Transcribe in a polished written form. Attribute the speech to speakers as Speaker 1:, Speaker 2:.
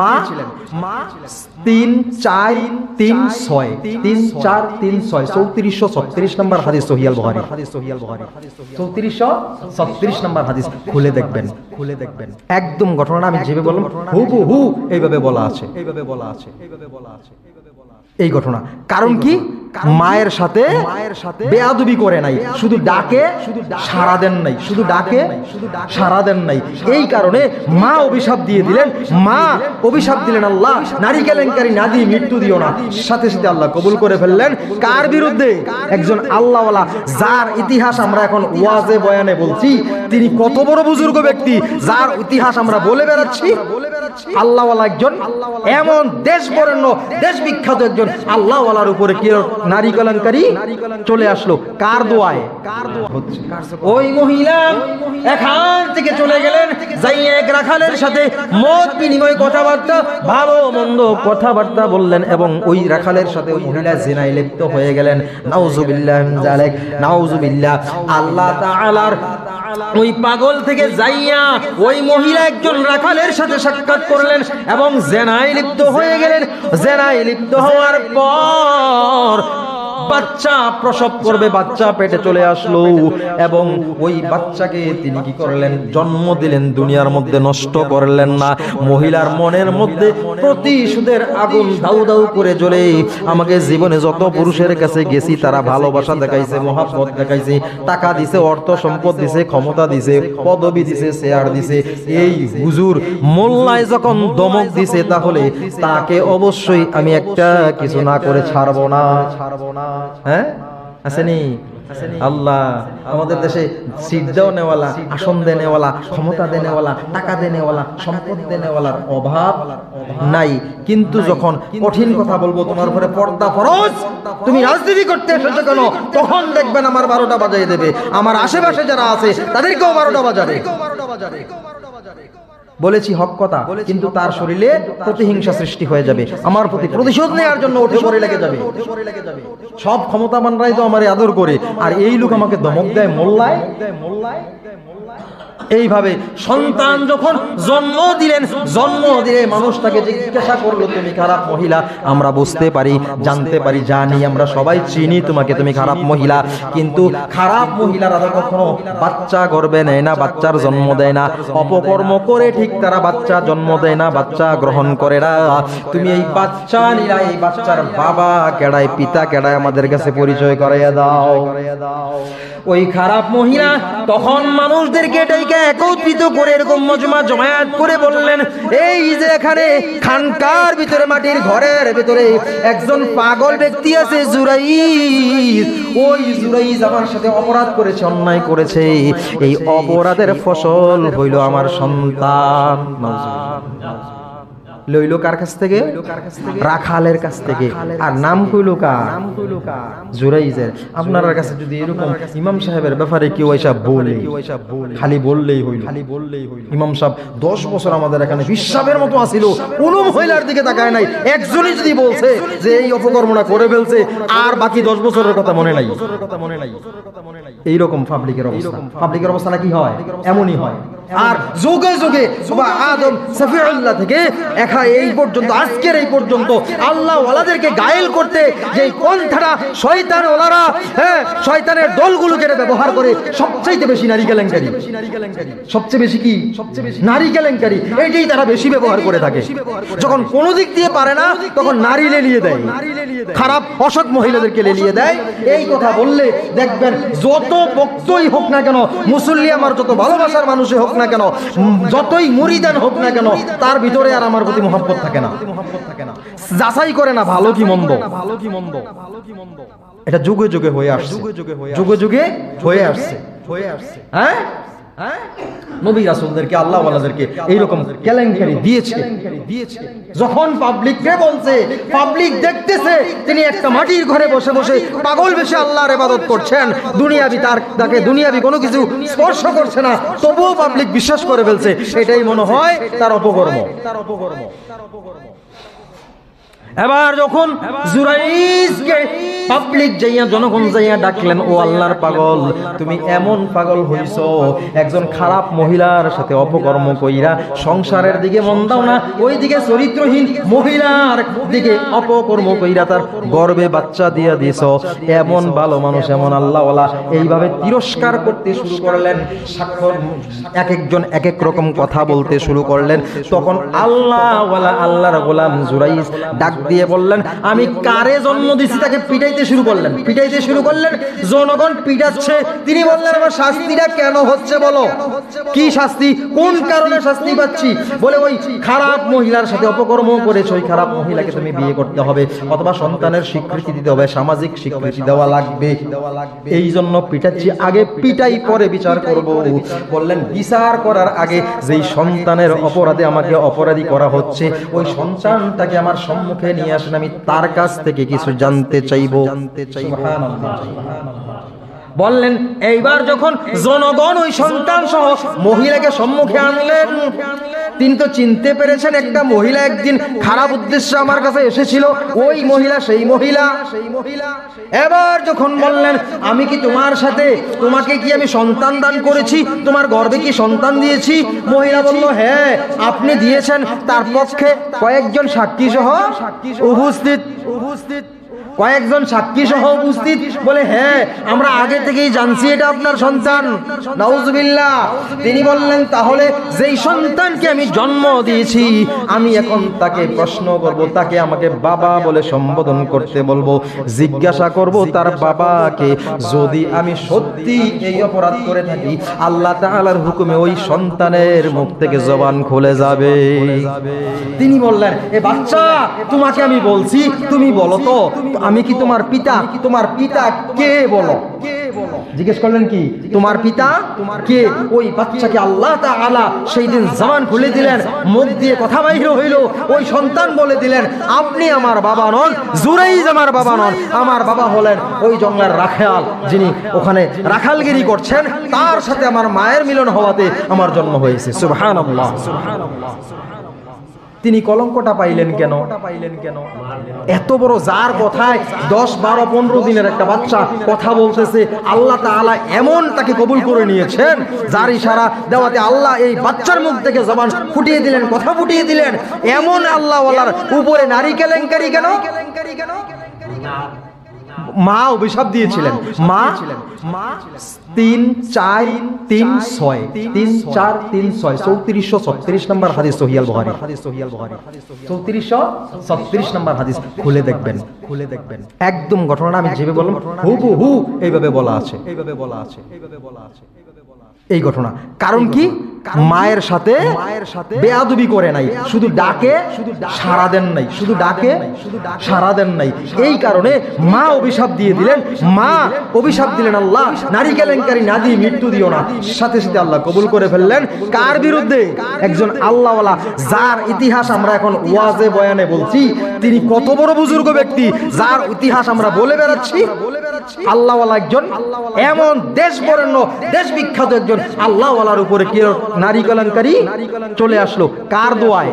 Speaker 1: মা মা 3-4-3-6 3436 নম্বর হাদিস সহিহ আল বুখারী 3436 নম্বর হাদিস খুলে দেখবেন একদম ঘটনাটা আমি যেভাবে বললাম হুবহু এইভাবে বলা আছে এই ঘটনা। কারণ কি মায়ের সাথে বেয়াদবি করে নাই, শুধু ডাকে সাড়া দেন নাই, শুধু ডাকে সাড়া দেন নাই। এই কারণে মা অভিশাপ দিয়ে দিলেন, মা অভিশাপ দিলেন, আল্লাহ নারী কেলেঙ্কারি না দিয়ে মৃত্যু দিও না। সাথে সাথে আল্লাহ কবুল করে ফেললেন। কার বিরুদ্ধে? একজন আল্লাহওয়ালা, যার ইতিহাস আমরা এখন ওয়াজে বয়ানে বলছি। তিনি কত বড় বুজুর্গ ব্যক্তি, যার ইতিহাস আমরা বলে বেড়াচ্ছি। আল্লাহওয়ালা একজন, এমন দেশ বরেণ্য, দেশ বিখ্যাত একজন আল্লাহওয়ালার উপরে কি নারী কেলেঙ্কারি চলে আসলো। কার দোয়ায়? ওই মহিলা এখান থেকে চলে গেলেন, যাই এক রাখালের সাথে মত বিনিময় কথাবার্তা, ভালো মন্দ কথাবার্তা বললেন, এবং ওই রাখালের সাথে ওই মহিলা জিনায় লিপ্ত হয়ে গেলেন। নাউজুবিল্লাহ মিন যালিক, নাউজুবিল্লাহ। আল্লাহ তাআলার ওই পাগল থেকে যাইয়া ওই মহিলা একজন রাখালের সাথে সাক্ষাৎ করলেন এবং জিনায় লিপ্ত হয়ে গেলেন। জিনায় লিপ্ত হওয়ার পর বাচ্চা প্রসব করবে, বাচ্চা পেটে চলে আসলো এবং ওই বাচ্চাকে তিনি কি করলেন? জন্ম দিলেন। দুনিয়ার মধ্যে নষ্ট করলেন না। মহিলার মনের মধ্যে প্রতিশোধের আগুন দাউ দাউ করে জ্বলে। আমাকে জীবনে যত পুরুষের কাছে গেছি তারা ভালোবাসা দেখাইছে, মহাব্বত দেখাইছে, টাকা দিছে, অর্থ সম্পদ দিছে, ক্ষমতা দিছে, পদবি দিছে, চেয়ার দিছে। এই হুজুর মোল্লায় যখন দমক দিছে, তাহলে তাকে অবশ্যই আমি একটা কিছু না করে ছাড়বো না। হ্যাঁ আসেনি? আল্লাহ আমাদের দেশে সিট দেওয়ালা, আসন দেনেওয়ালা, ক্ষমতা দেনেওয়ালা, টাকা দেনেওয়ালা, সম্পদ দেনেওয়ালার অভাব নাই। কিন্তু যখন কঠিন কথা বলবো, তোমার উপরে পর্দা ফরজ, তুমি রাজনীতি করতে এসেছো কেন, তখন দেখবেন আমার 12টা বাজিয়ে দেবে। আমার আশেপাশে যারা আছে তাদেরকেও 12টা বাজাবে। বলেছি হক কথা, কিন্তু তার শরীরে প্রতিহিংসা সৃষ্টি হয়ে যাবে, আমার প্রতি প্রতিশোধ নেওয়ার জন্য উঠে পড়ে লেগে যাবে। সব ক্ষমতাবানরাই তো আমারে আদর করে, আর এই লোক আমাকে ধমক দেয় মোল্লায়। এইভাবে সন্তান যখন জন্ম দিলেন, জন্ম দিয়ে মানুষটাকে জিজ্ঞাসা করলো, তুমি খারাপ মহিলা। আমরা বুঝতে পারি, জানতে পারি, জানি, আমরা সবাই চিনি তোমাকে, তুমি খারাপ মহিলা। কিন্তু খারাপ মহিলারা কখনো বাচ্চা গর্ভে নেয় না, বাচ্চার জন্ম দেয় না। অপকর্ম করে ঠিক তারা বাচ্চা জন্ম দেয় না, বাচ্চা গ্রহণ করে না। তুমি এই বাচ্চা নিলা, এই বাচ্চার বাবা কেডায়, পিতা কেডায়, আমাদের কাছে পরিচয় করাইয়া দাও। ওই খারাপ মহিলা তখন মানুষদেরকে ডেকে একত্রিত করে এরকম মজমা জমায়েত করে বললেন, এই যে এখানে খানকার ভিতরে, মাটির ঘরের ভিতরে একজন পাগল ব্যক্তি আছে, জুরাইজ। ওই জুরাইজ আমার সাথে অপরাধ করেছে, অন্যায় করেছে। এই অপরাধের ফসল হইল আমার সন্তান। লইল কার কাছ থেকে? রাখালের কাছ থেকে। আর নাম কইল কার? জুরাইজের। আপনার কাছে যদি এরকম ইমাম সাহেবের ব্যাপারে কেউ এসব বলে, খালি বললেই হইল। ইমাম সাহেব 10 বছর আমাদের এখানে বিশ্বাবের মতো আসিল, কোনো মহিলার দিকে তাকায় নাই। একজনই যদি বলছে যে এই অপকর্মটা করে ফেলছে, আর বাকি 10 বছরের কথা মনে নাই। এইরকম পাবলিকের অবস্থা। পাবলিকের অবস্থাটা কি হয়? এমনই হয়। আর যুগে যুগে আদম সফিউল্লাহ থেকে এই পর্যন্ত, আজকের এই পর্যন্ত আল্লাহ ওয়ালাদেরকে গায়েল করতে যে পন্থাটা শয়তান ওলারা, শয়তানের দলগুলোকে ব্যবহার করে, সবচাইতে বেশি নারী কেলেঙ্কারি। সবচেয়ে বেশি কি? নারী কেলেঙ্কারি। এইটাই তারা বেশি ব্যবহার করে থাকে। যখন কোনো দিক দিয়ে পারে না, তখন নারী লেলিয়ে দেয়, খারাপ অসৎ মহিলাদেরকে লেলিয়ে দেয়। এই কথা বললে দেখবেন যত বক্তই হোক না কেন, মুসল্লি আমার যত ভালোবাসার মানুষই হোক না কেন, যতই মুরিদান হোক না কেন, তার ভিতরে আর আমার প্রতি মহব্বত থাকে না, যাচাই করে না ভালো কি মন্দ। এটা যুগে যুগে হয়ে আসছে, যুগে যুগে হয়ে আসছে। হ্যাঁ, নবী রাসূলদেরকে, আল্লাহ ওয়ালাদেরকে এইরকম কেলেঙ্কারি দিয়েছে। যখন পাবলিককে বলছে, পাবলিক দেখতেছে তিনি একটা মাটির ঘরে বসে বসে পাগল বেশে আল্লাহর ইবাদত করছেন, দুনিয়াবি তাকে দুনিয়াবি কোনো কিছু স্পর্শ করছে না, তবুও পাবলিক বিশ্বাস করে ফেলছে। এটাই মনে হয় তার অপকর্ম। এবার যখন জুরাইজকে পাবলিক যাইয়া জনগণ যাইয়া ডাকলেন, ও আল্লাহর পাগল, তুমি এমন পাগল হইছো, একজন খারাপ মহিলার সাথে অপকর্ম কইরা সংসারের দিকে মন দাও না, ওই দিকে চরিত্রহীন মহিলার দিকে অপকর্ম কইরা তার গর্ভে বাচ্চা দিয়া দিছো। এমন ভালো মানুষ, এমন আল্লাহওয়ালা, এইভাবে তিরস্কার করতে শুরু করলেন। সাক্ষর এক একজন এক এক রকম কথা বলতে শুরু করলেন। তখন আল্লাহওয়ালা আল্লাহর গোলাম জুরাইজ ডাক দিয়ে বললেন, আমি কারে জন্ম দিছি তাকে পিটাইতে শুরু করলেন। পিটাইতে শুরু করলেন, জনগণ পিটাচ্ছে। তিনি বললেন, আমার শাস্তিটা কেন হচ্ছে বলো, কি শাস্তি, কোন কারণে শাস্তি পাচ্ছি? বলে, ওই খারাপ মহিলার সাথে অপকর্ম করেছে, ওই খারাপ মহিলাকে তুমি বিয়ে করতে হবে, অথবা সন্তানের স্বীকৃতি দিতে হবে, সামাজিক স্বীকৃতি দেওয়া লাগবে, এই জন্য পিটাচ্ছি। আগে পিটাই, পরে বিচার করব। বললেন, বিচার করার আগে যেই সন্তানের অপরাধে আমাকে অপরাধী করা হচ্ছে, ওই সন্তানটাকে আমার সম্মুখে নিয়ে আসেন, আমি তার কাছ থেকে কিছু জানতে চাইবো। বললেন, এইবার যখন জনগণ ওই সন্তান সহ মহিলাকে সম্মুখে আনলেন, তিনি তো চিনতে পেরেছেন একটা মহিলা একদিন খারাপ উদ্দেশ্যে আমার কাছে এসেছিল, ওই মহিলা, সেই মহিলা। এবার যখন বললেন, আমি কি তোমার সাথে, তোমাকে কি আমি সন্তান দান করেছি, তোমার গর্ভে কি সন্তান দিয়েছি? মহিলা বলল, হ্যাঁ আপনি দিয়েছেন। তার পক্ষে কয়েকজন সাক্ষী সহ উপস্থিত, কয়েকজন সাক্ষী সহ উপস্থিত। বলে, হ্যাঁ আমরা আগে থেকেই জানছি এটা আপনার সন্তান। নাউজুবিল্লাহ। তিনি বললেন, তাহলে যেই সন্তানকে আমি জন্ম দিয়েছি, আমি এখন তাকে প্রশ্ন করব, তাকে আমাকে বাবা বলে সম্বোধন করতে বলবো, জিজ্ঞাসা করব তার বাবাকে। যদি আমি সত্যি এই অপরাধ করে থাকি, আল্লাহ তাআলার হুকুমে ওই সন্তানের মুখ থেকে জবান খুলে যাবে। তিনি বললেন, এ বাচ্চা, তোমাকে আমি বলছি, তুমি বলো তো, আমি কি তোমার পিতা? তোমার পিতা কে বলো? জিজ্ঞেস করলেন, কি তোমার পিতা কে? ওই বাচ্চাকে আল্লাহ তাআলা সেই দিন জবান খুলে দিলেন, মুখ দিয়ে কথা বাইর হইল। ওই সন্তান বলে দিলেন, আপনি আমার বাবা নন, জুরাইজ আমার বাবা নন, আমার বাবা হলেন ওই জঙ্গলের রাখাল, যিনি ওখানে রাখালগিরি করছেন, তার সাথে আমার মায়ের মিলন হওয়াতে আমার জন্ম হয়েছে। সুবহানাল্লাহ। তিনি কলঙ্কটা পাইলেন কেন? এত বড় যার কথায় 10, 12, 15 দিনের একটা বাচ্চা কথা বলতেছে, আল্লাহ তাআলা এমন তাকে কবুল করে নিয়েছেন, যার ইশারা দেওয়াতে আল্লাহ এই বাচ্চার মুখ থেকে জবান ফুটিয়ে দিলেন, কথা ফুটিয়ে দিলেন। এমন আল্লাহওয়ালার উপরে নারী কেলেঙ্কারি কেন? মা অভিশাপ দিয়েছিলেন। মা 3, 4, 3, 6, 3, 4, 3, 6, 3436 নম্বর হাদিস সহিহ আল বুখারী। 3436 নম্বর হাদিস খুলে দেখবেন, একদম ঘটনাটা আমি যেভাবে বললাম হুবহু এইভাবে বলা আছে। এই ঘটনা কারণ কি? মায়ের সাথে বেয়াদবি করে নাই, শুধু ডাকে সাড়া দেন নাই, শুধু ডাকে সাড়া দেন নাই। এই কারণে মা অভিশাপ দিয়ে দিলেন। মা অভিশাপ দিলেন, আল্লাহ নারী কেলেঙ্কারি না দিয়ে মৃত্যু দিও না। সাথে সাথে আল্লাহ কবুল করে ফেললেন। কার বিরুদ্ধে? একজন আল্লাহওয়ালা, যার ইতিহাস আমরা এখন ওয়াজে বয়ানে বলছি। তিনি কত বড় বুজুর্গ ব্যক্তি, যার ইতিহাস আমরা বলে বেড়াচ্ছি। আল্লাহওয়ালা একজন, এমন দেশ বরেণ্য, দেশ বিখ্যাত একজন আল্লাহওয়ালার উপরে কি নারী কেলেঙ্কারি চলে আসলো? কার দোয়ায়?